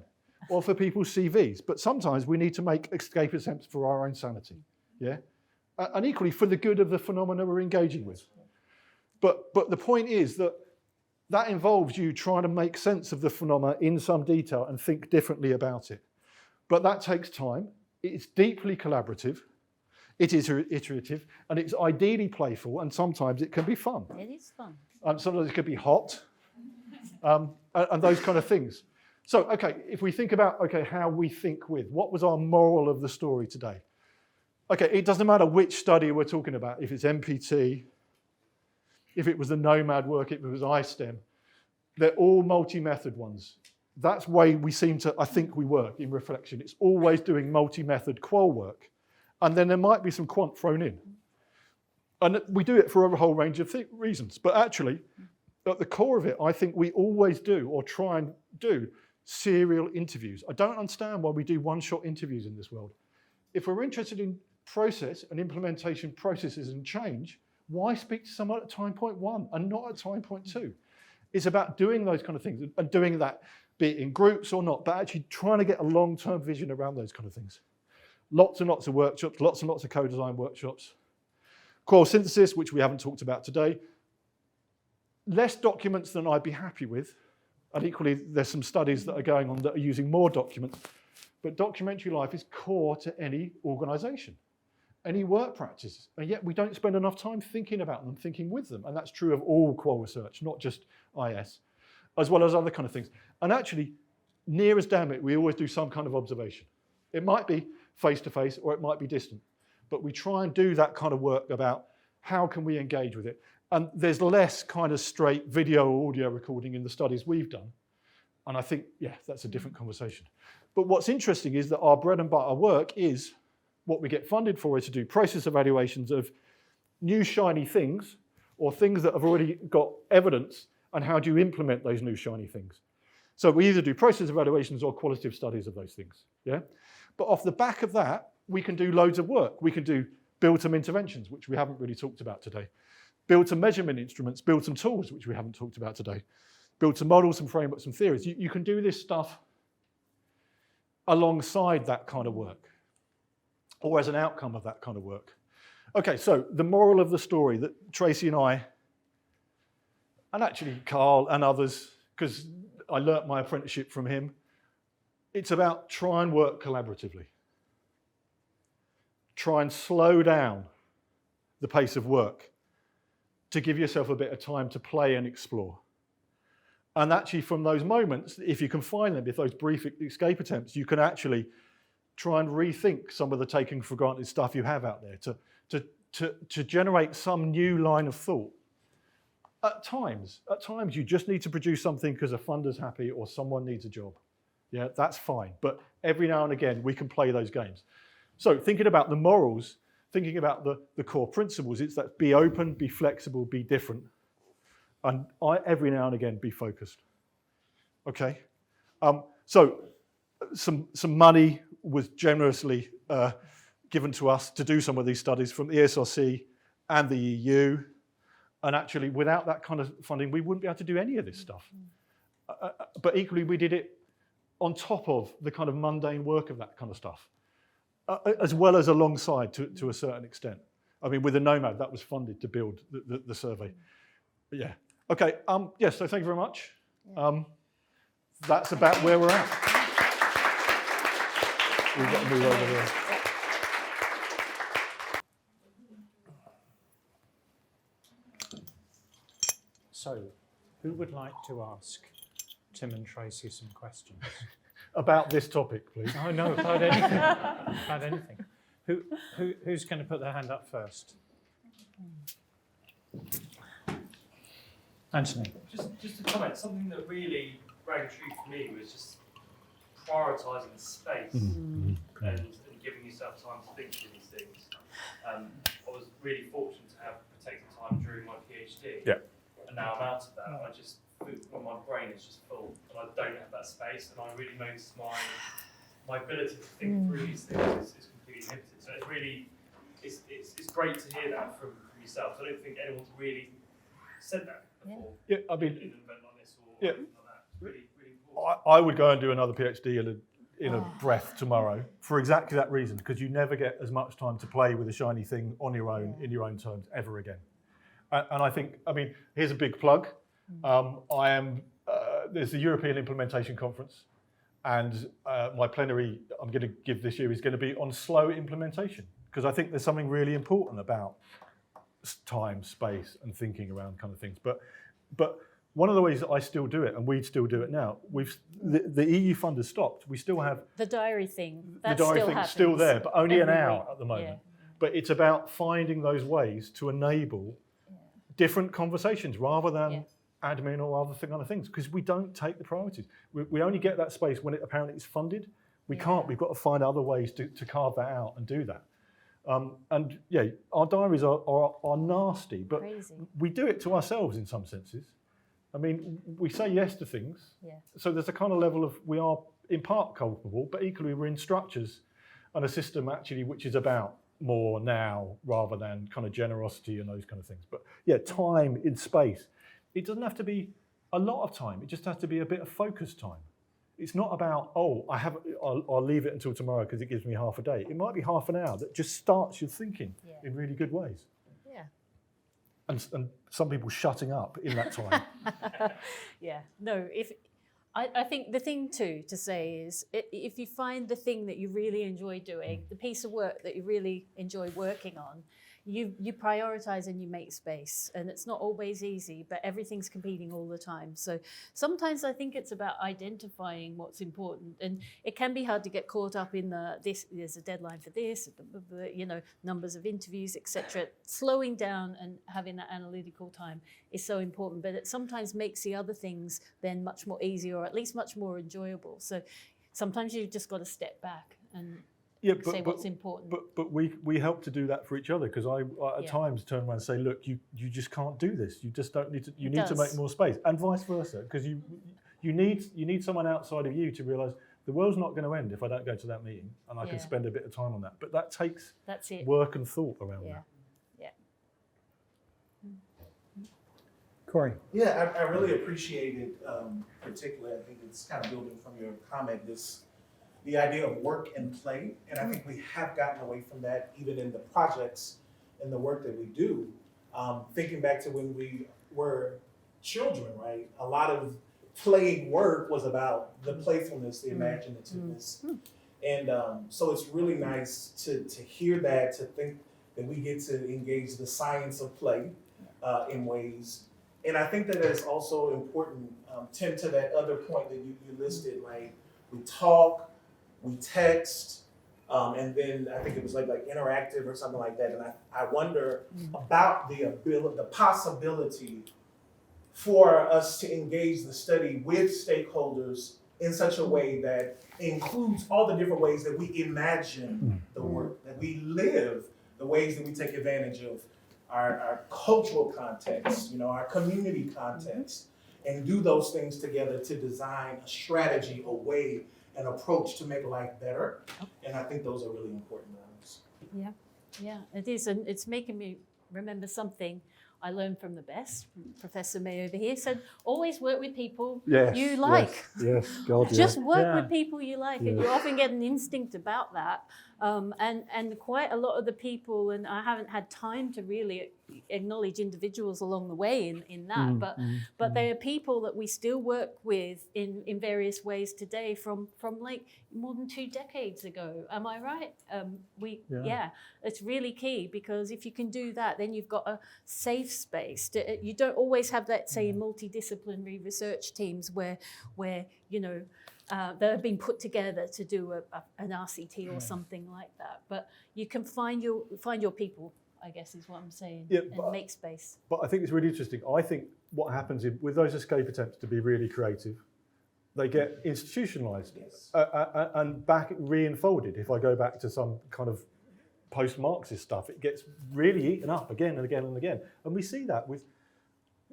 S2: or for people's CVs. But sometimes we need to make escape attempts for our own sanity, yeah? And equally for the good of the phenomena we're engaging with. But the point is that involves you trying to make sense of the phenomena in some detail and think differently about it. But that takes time. It's deeply collaborative. It is iterative, and it's ideally playful, and sometimes it can be fun.
S3: It is fun.
S2: And sometimes it could be hot, and those kind of things. So, okay, if we think about, okay, how we think with, what was our moral of the story today? Okay, it doesn't matter which study we're talking about, if it's MPT, if it was the NOMAD work, if it was iSTEM, they're all multi-method ones. That's the way we seem to, I think we work in reflection. It's always doing multi-method qual work. And then there might be some quant thrown in. And we do it for a whole range of reasons. But actually, at the core of it, I think we always do, or try and do, serial interviews. I don't understand why we do one-shot interviews in this world. If we're interested in process and implementation processes and change, why speak to someone at time point 1 and not at time point 2? It's about doing those kind of things and doing that, be it in groups or not, but actually trying to get a long-term vision around those kind of things. Lots and lots of workshops, lots and lots of co-design workshops. Qual synthesis, which we haven't talked about today. Less documents than I'd be happy with. And equally, there's some studies that are going on that are using more documents. But documentary life is core to any organisation, any work practices. And yet we don't spend enough time thinking about them, thinking with them. And that's true of all qual research, not just IS, as well as other kind of things. And actually, near as damn it, we always do some kind of observation. It might be face-to-face, or it might be distant. But we try and do that kind of work about how can we engage with it. And there's less kind of straight video or audio recording in the studies we've done. And I think, yeah, that's a different conversation. But what's interesting is that our bread and butter work is what we get funded for is to do process evaluations of new shiny things, or things that have already got evidence, and how do you implement those new shiny things. So we either do process evaluations or qualitative studies of those things, yeah? But off the back of that, we can do loads of work. We can do built-in interventions, which we haven't really talked about today. Built-in measurement instruments, built-in tools, which we haven't talked about today. Built-in models and frameworks and theories. You can do this stuff alongside that kind of work, or as an outcome of that kind of work. Okay, so the moral of the story that Tracy and I, and actually Carl and others, because I learnt my apprenticeship from him, it's about try and work collaboratively. Try and slow down the pace of work to give yourself a bit of time to play and explore. And actually from those moments, if you can find them, if those brief escape attempts, you can actually try and rethink some of the taken for granted stuff you have out there to generate some new line of thought. At times you just need to produce something because a funder's happy or someone needs a job. Yeah, that's fine. But every now and again, we can play those games. So thinking about the morals, thinking about the core principles, it's that be open, be flexible, be different. And every now and again, be focused. Okay? So some money was generously given to us to do some of these studies from the ESRC and the EU. And actually, without that kind of funding, we wouldn't be able to do any of this stuff. But equally, we did it on top of the kind of mundane work of that kind of stuff, as well as alongside to a certain extent. I mean, with the NOMAD, that was funded to build the survey. But yeah. Okay, yes, so thank you very much. That's about where we're at. We've got to move over here.
S1: So, who would like to ask Tim and Tracy some questions?
S2: About this topic, please.
S1: Oh no, about anything. About anything. Who's going to put their hand up first? Anthony.
S4: Just a comment. Something that really rang true for me was just prioritising the space and giving yourself time to think through these things. I was really fortunate to have protected time during my PhD.
S2: Yeah.
S4: And now I'm out of that. I just, well, my brain is just full, and I don't have that space. And I really notice my ability to think through these things is completely limited. So it's really, it's great to hear that from yourself. I don't think anyone's really said that before.
S2: Yeah, I mean,
S4: in an event like this or
S2: yeah.
S4: anything like that. It's really, really important.
S2: I would go and do another PhD in a breath tomorrow for exactly that reason, because you never get as much time to play with a shiny thing on your own, in your own terms, ever again. And I think, I mean, here's a big plug. There's the European Implementation Conference, and my plenary I'm going to give this year is going to be on slow implementation, because I think there's something really important about time, space, and thinking around kind of things. But one of the ways that I still do it, and we still do it now, the EU fund has stopped. We still have
S3: The diary thing.
S2: the
S3: That
S2: diary
S3: still
S2: thing's
S3: happens
S2: still there, but only an
S3: every
S2: hour
S3: week.
S2: at the moment.
S3: Yeah.
S2: But it's about finding those ways to enable different conversations rather than admin or other things, because we don't take the priorities. We only get that space when it apparently is funded. We can't. We've got to find other ways to carve that out and do that. And yeah, our diaries are nasty, but
S3: Crazy.
S2: we do it to ourselves in some senses. I mean, we say yes to things, so there's a kind of level of we are in part culpable, but equally we're in structures and a system actually which is about more now rather than kind of generosity and those kind of things. But yeah, time in space. It doesn't have to be a lot of time. It just has to be a bit of focused time. It's not about, I'll leave it until tomorrow because it gives me half a day. It might be half an hour that just starts your thinking in really good ways.
S3: Yeah.
S2: And some people shutting up in that time.
S3: Yeah. No, I think the thing too to say is if you find the thing that you really enjoy doing, the piece of work that you really enjoy working on, you prioritize and you make space. And it's not always easy, but everything's competing all the time. So sometimes I think it's about identifying what's important. And it can be hard to get caught up in there's a deadline for this, numbers of interviews, etc. Slowing down and having that analytical time is so important, but it sometimes makes the other things then much more easy, or at least much more enjoyable. So sometimes you've just got to step back and say what's important.
S2: But we help to do that for each other, because I at times turn around and say, look, you just can't do this. You just don't need to. You need to make more space, and vice versa, because you need someone outside of you to realise the world's not going to end if I don't go to that meeting, and I can spend a bit of time on that. But that takes work and thought around that.
S3: Yeah.
S1: Corey.
S5: Yeah, I really appreciated, particularly, I think it's kind of building from your comment, the idea of work and play. And I think we have gotten away from that even in the projects and the work that we do. Thinking back to when we were children, right? A lot of playing work was about the playfulness, the imaginativeness. And so it's really nice to hear that, to think that we get to engage the science of play in ways. And I think that is also important, Tim, to that other point that you listed, like we talk, we text, and then I think it was like interactive or something like that. And I wonder about the possibility for us to engage the study with stakeholders in such a way that includes all the different ways that we imagine the work, that we live, the ways that we take advantage of our cultural context, our community context, and do those things together to design a strategy, a way, an approach to make life better. And I think those are really important ones.
S3: Yeah, it is. And it's making me remember something I learned from the best, Professor May over here, said, always work with people you like.
S2: Yes, God,
S3: Just work with people you like, and you often get an instinct about that. And quite a lot of the people, and I haven't had time to really acknowledge individuals along the way in that, but they are people that we still work with in various ways today from like more than 2 decades ago. Am I right? It's really key, because if you can do that, then you've got a safe space. You don't always have that, say, multidisciplinary research teams where that have been put together to do an RCT or something like that. But you can find your people, I guess is what I'm saying, and make space.
S2: But I think it's really interesting. I think what happens with those escape attempts to be really creative, they get institutionalized
S5: Yes.
S2: and back reinfolded. If I go back to some kind of post-Marxist stuff, it gets really eaten up again and again and again. And we see that with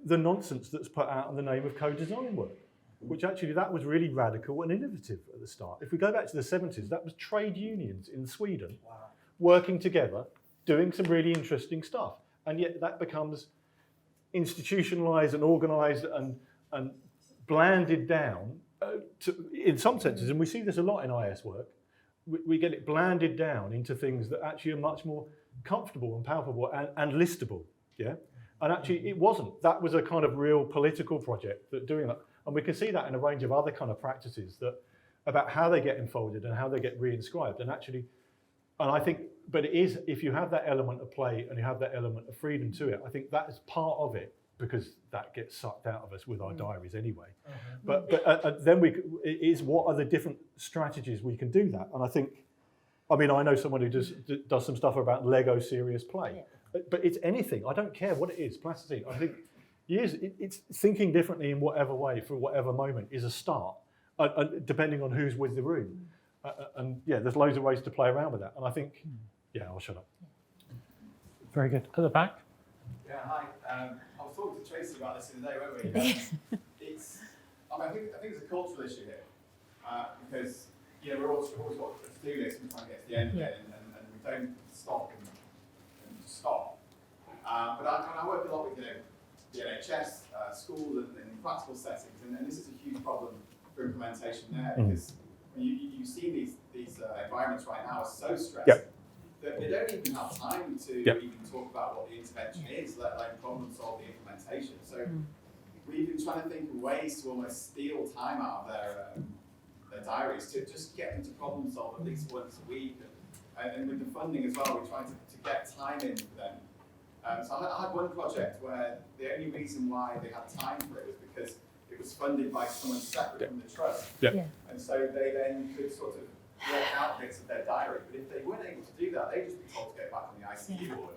S2: the nonsense that's put out in the name of co-design work, which actually that was really radical and innovative at the start. If we go back to the 70s, that was trade unions in Sweden working together, doing some really interesting stuff. And yet that becomes institutionalized and organized and blanded down in some senses, and we see this a lot in IS work, we get it blanded down into things that actually are much more comfortable and palpable and listable, yeah? And actually it wasn't. That was a kind of real political project that doing that. And we can see that in a range of other kind of practices that about how they get enfolded and how they get reinscribed. And actually, and I think, but it is, if you have that element of play and you have that element of freedom to it, I think that is part of it, because that gets sucked out of us with our diaries anyway. But then it is what are the different strategies we can do that? And I think, I mean, I know someone who does some stuff about Lego serious play, but it's anything. I don't care what it is, plasticine. I think it's thinking differently in whatever way for whatever moment is a start, depending on who's with the room. And yeah, there's loads of ways to play around with that. And I think, yeah, I'll shut up.
S1: Very good. At the back.
S6: Yeah, hi. I was talking to Tracy about this the other day, weren't we? I think it's a cultural issue here, because we're always got to do this and trying to get to the end of it, and we don't stop and stop. But I work a lot with the NHS, schools, and practical settings, and this is a huge problem for implementation there, because you see these environments right now are so stressed.
S2: Yep.
S6: That they don't even have time to even talk about what the intervention is, let alone problem solve the implementation. So we've been trying to think of ways to almost steal time out of their diaries to just get them to problem solve at least once a week. And with the funding as well, we're trying to get time in for them. So I had one project where the only reason why they had time for it was because it was funded by someone separate from the trust. And so they then could sort of work out bits of their diary, but if they weren't able to do that, they'd just be told to get back on the ICU ward.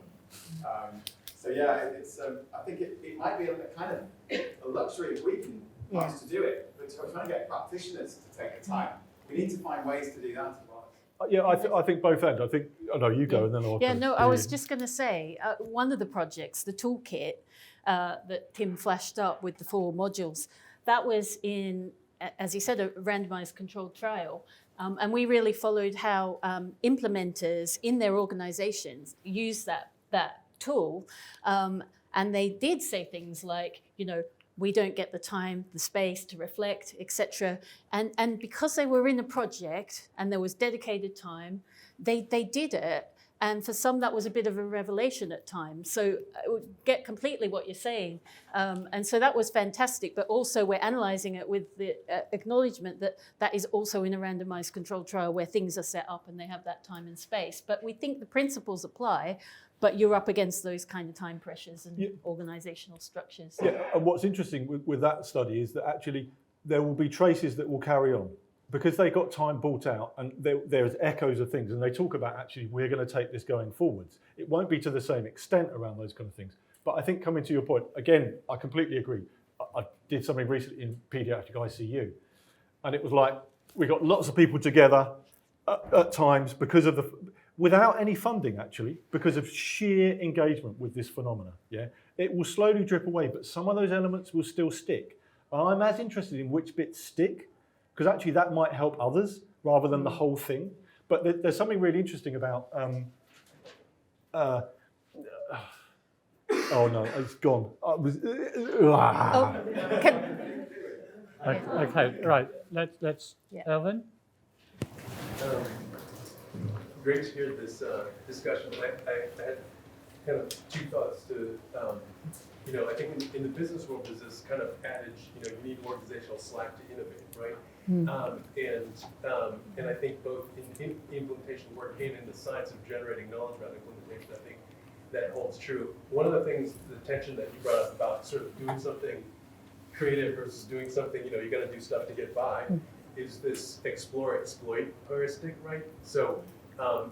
S6: So yeah, it's I think it might be a kind of a luxury if we can manage to do it, but we're trying to get practitioners to take the time. We need to find ways to do that as well.
S2: Yeah, I think both ends. I think, no, you go and then I'll...
S3: Yeah, no, I was just going to say, one of the projects, the toolkit that Tim flashed up with the 4 modules, that was in, as he said, a randomized controlled trial. And we really followed how implementers in their organizations use that tool. And they did say things like, we don't get the time, the space to reflect, etc. And because they were in a project and there was dedicated time, they did it. And for some, that was a bit of a revelation at times. So I would get completely what you're saying. And so that was fantastic. But also we're analysing it with the acknowledgement that that is also in a randomised controlled trial where things are set up and they have that time and space. But we think the principles apply, but you're up against those kind of time pressures and organisational structures.
S2: Yeah, and what's interesting with that study is that actually there will be traces that will carry on, because they got time bought out and there's echoes of things, and they talk about actually we're going to take this going forwards. It won't be to the same extent around those kind of things. But I think coming to your point, again, I completely agree. I did something recently in paediatric ICU, and it was like we got lots of people together at times because of without any funding actually, because of sheer engagement with this phenomena. Yeah, it will slowly drip away, but some of those elements will still stick. And I'm as interested in which bits stick, because actually that might help others rather than the whole thing. But there's something really interesting about, oh no, it's gone.
S1: Okay, right. Let's Elvin.
S7: Great to hear this discussion. I had kind of 2 thoughts to, I think in the business world there's this kind of adage, you need organizational slack to innovate, right? And I think both in implementation work and in the science of generating knowledge around implementation, I think that holds true. One of the things, the tension that you brought up about sort of doing something creative versus doing something, you got to do stuff to get by, is this explore, exploit heuristic, right? So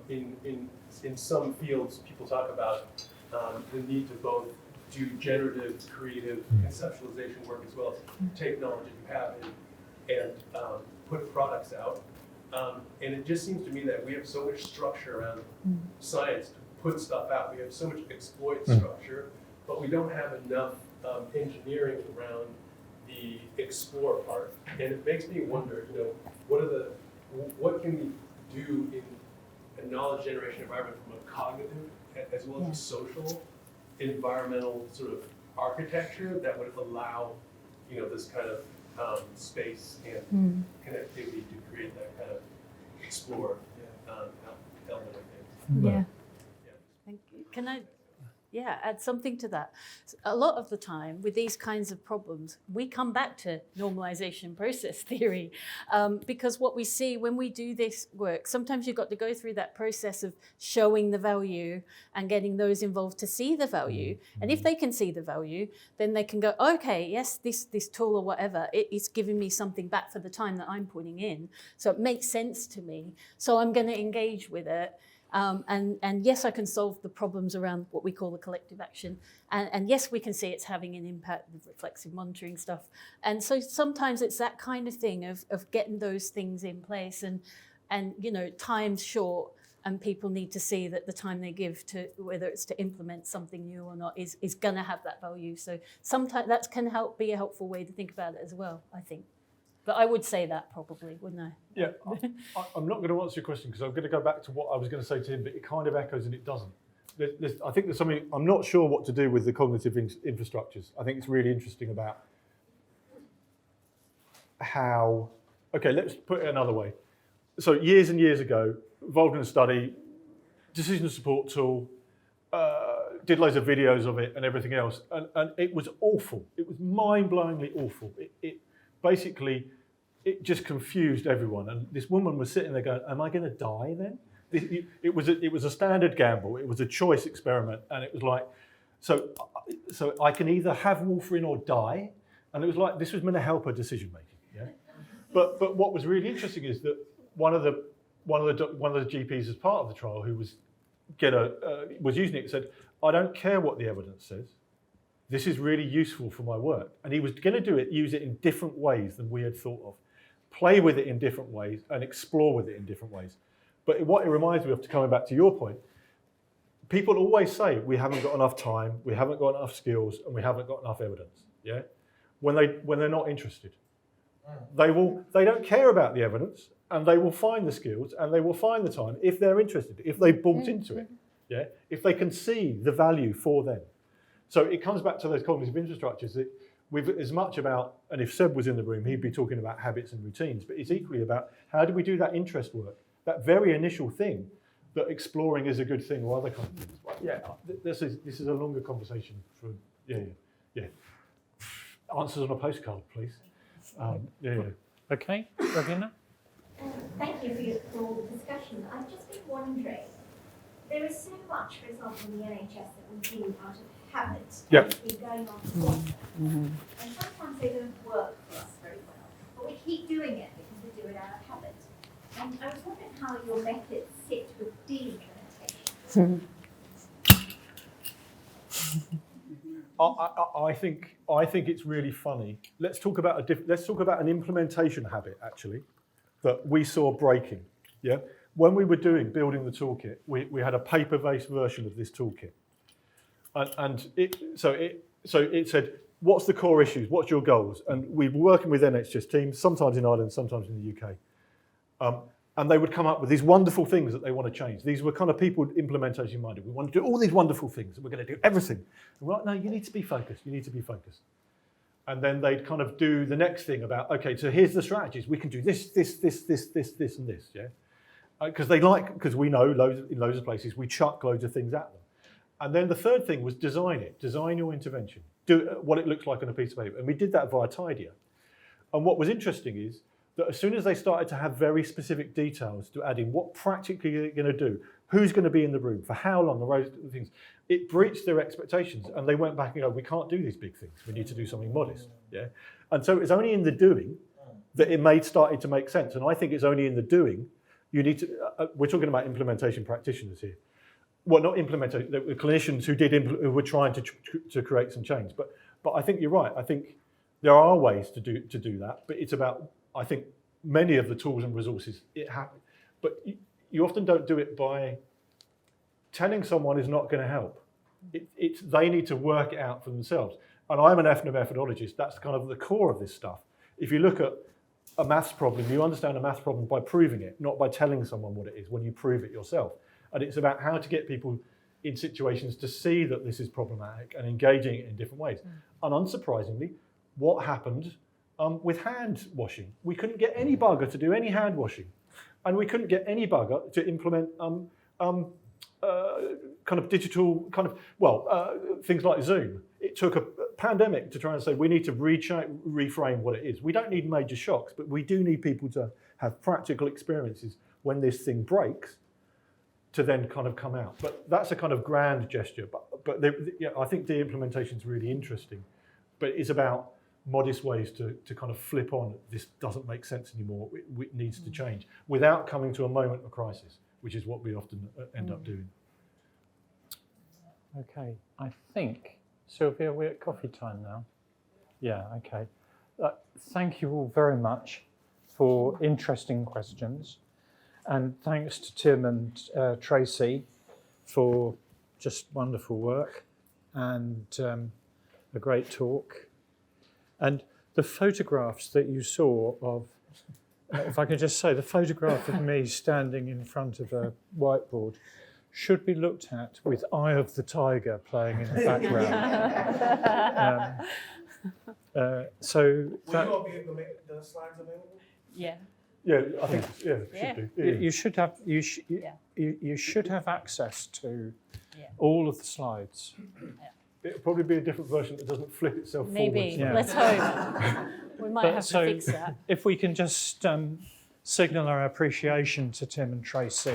S7: in some fields, people talk about the need to both do generative, creative conceptualization work as well as take knowledge that you have and put products out. And it just seems to me that we have so much structure around science to put stuff out. We have so much exploit structure, but we don't have enough engineering around the explore part. And it makes me wonder, you know, what can we do in a knowledge generation environment from a cognitive as well as a social, environmental sort of architecture that would allow, you know, this kind of space and connectivity to create that kind of explore element of things.
S3: Yeah. Thank you. Can I add something to that? A lot of the time with these kinds of problems, we come back to normalization process theory because what we see when we do this work, sometimes you've got to go through that process of showing the value and getting those involved to see the value. And if they can see the value, then they can go, okay, yes, this tool or whatever, it's giving me something back for the time that I'm putting in. So it makes sense to me. So I'm going to engage with it. And yes, I can solve the problems around what we call the collective action. And yes, we can see it's having an impact with reflexive monitoring stuff. And so sometimes it's that kind of thing of getting those things in place and you know, time's short and people need to see that the time they give to, whether it's to implement something new or not, is going to have that value. So sometimes that can be a helpful way to think about it as well, I think. But I would say that probably, wouldn't I?
S2: Yeah, I'm not going to answer your question because I'm going to go back to what I was going to say to him, but it kind of echoes and it doesn't. I think there's something, I'm not sure what to do with the cognitive infrastructures. I think it's really interesting about how, okay, let's put it another way. So years and years ago, involved in a study, decision support tool, did loads of videos of it and everything else. And it was awful. It was mind-blowingly awful. Basically, it just confused everyone. And this woman was sitting there going, am I going to die then? It was a standard gamble. It was a choice experiment. And it was like, so I can either have warfarin or die. And it was like, this was meant to help her decision making. Yeah. But what was really interesting is that one of the GPs as part of the trial who was using it said, I don't care what the evidence says. This is really useful for my work. And he was going to use it in different ways than we had thought of. Play with it in different ways and explore with it in different ways. But what it reminds me of, to coming back to your point, people always say we haven't got enough time, we haven't got enough skills, and we haven't got enough evidence. Yeah, when they're not interested, they don't care about the evidence, and they will find the skills and they will find the time if they're interested, if they bought into it. Yeah, if they can see the value for them. So it comes back to those cognitive infrastructures that we've as much about, and if Seb was in the room, he'd be talking about habits and routines, but it's equally about how do we do that interest work, that very initial thing that exploring is a good thing or other kind of things. Yeah, this is a longer conversation for, yeah. Answers on a postcard, please.
S1: Okay, Ravina?
S8: Thank you for all the discussion. I've just been wondering, there is so much, for example, in the NHS that we do out of habit.
S2: Yep.
S8: It's been going on for longer. And sometimes they don't work for us very well, but we keep doing it because we do it out of habit. And I was wondering how your methods sit with de-implementation.
S2: I think it's really funny. Let's talk about an implementation habit actually that we saw breaking. Yeah, when we were building the toolkit, we had a paper-based version of this toolkit, and it said, what's the core issues? What's your goals? And we were working with NHS teams, sometimes in Ireland, sometimes in the UK. And they would come up with these wonderful things that they want to change. These were kind of people implementation minded. We want to do all these wonderful things and we're going to do everything. And we're like, no, you need to be focused. You need to be focused. And then they'd kind of do the next thing about, okay, so here's the strategies. We can do this, and this, yeah? Because we know in loads of places, we chuck loads of things at them. And then the third thing was design it. Design your intervention. Do what it looks like on a piece of paper. And we did that via Tidier. And what was interesting is, that as soon as they started to have very specific details to add in what practically they're going to do, who's going to be in the room, for how long, the road things, it breached their expectations. And they went back and go, we can't do these big things. We need to do something modest. Yeah. And so it's only in the doing that it started to make sense. And I think it's only in the doing you need to. We're talking about implementation practitioners here. Well, not implementation, the clinicians who were trying to create some change. But I think you're right. I think there are ways to do that. But it's about I think many of the tools and resources, but you often don't do it by telling someone is not going to help. They need to work it out for themselves. And I'm an ethnomethodologist. That's kind of the core of this stuff. If you look at a maths problem, you understand a maths problem by proving it, not by telling someone what it is when you prove it yourself. And it's about how to get people in situations to see that this is problematic and engaging it in different ways. And unsurprisingly, what happened with hand washing? We couldn't get any bugger to do any hand washing. And we couldn't get any bugger to implement kind of digital, things like Zoom. It took a pandemic to try and say we need to reframe what it is. We don't need major shocks, but we do need people to have practical experiences when this thing breaks to then kind of come out. But that's a kind of grand gesture. But I think the implementation is really interesting. But it's about modest ways to kind of flip on, this doesn't make sense anymore, it needs to change, without coming to a moment of crisis, which is what we often end up doing.
S1: Okay, I think, Sylvia, we're at coffee time now. Yeah, okay. Thank you all very much for interesting questions. And thanks to Tim and Tracy for just wonderful work and a great talk. And the photographs that you saw of, if I could just say, the photograph of me standing in front of a whiteboard should be looked at with Eye of the Tiger playing in the background. So
S5: Will you all be able to make the slides available?
S3: Yeah.
S2: Yeah, I think should do. Yeah.
S1: you should have access to all of the slides.
S2: It'll probably be a different version that doesn't flip itself
S3: Maybe.
S2: forward.
S3: Let's hope. We might have to fix that.
S1: If we can just signal our appreciation to Tim and Tracy.